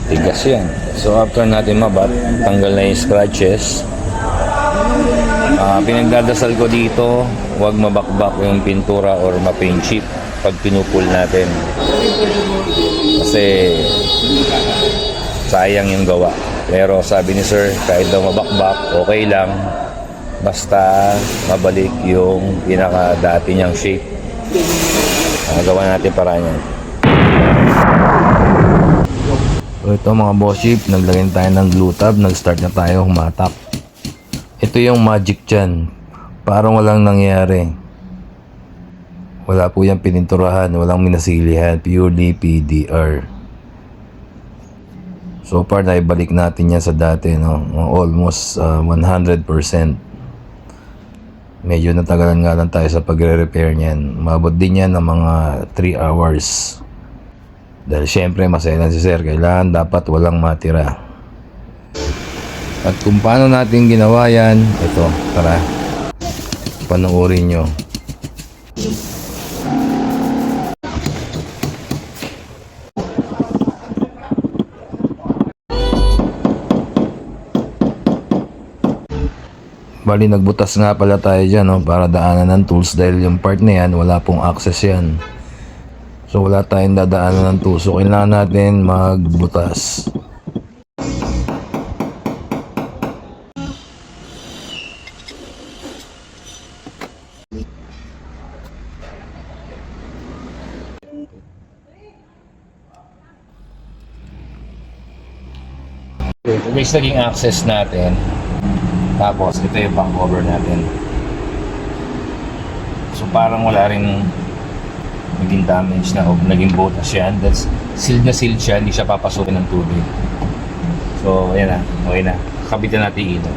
Tigas yan. So after natin mabap, tanggal na yung scratches. Pinagdadasal ko dito, huwag mabakbak yung pintura or ma-paint chip pag pinupul natin. Kasi sayang yung gawa. Pero sabi ni sir, kahit daw mabakbak, okay lang. Basta mabalik yung pinaka-dati niyang shape. Gawa natin para niyan. So ito mga boss ship, naglagay tayo ng glue tab, nag-start na tayo humatak. Ito yung magic dyan. Parang walang nangyari. Wala po yung pininturahan, walang minasilihan, purely PDR. So far, naibalik natin yan sa dati, no? Almost 100%. Medyo natagalan nga lang tayo sa pagre-repair niyan. Mabot din yan ng mga 3 hours. Dahil syempre, masaya si sir. Kailangan dapat walang matira. At kung paano natin ginawa yan, ito, tara, panoorin nyo. Bali, nagbutas nga pala tayo dyan, no, para daanan ng tools dahil yung part na yan, wala pong access yan. So, wala tayong dadaanan ng tools. So, kailangan natin magbutas. Ito guys, naging access natin. Tapos, ito yung back cover natin. So, parang wala rin naging damage na o naging butas yan. That's sealed na sealed siya, hindi siya papasukin ng tubig. So, ayan na. Okay na. Kabitan natin ito.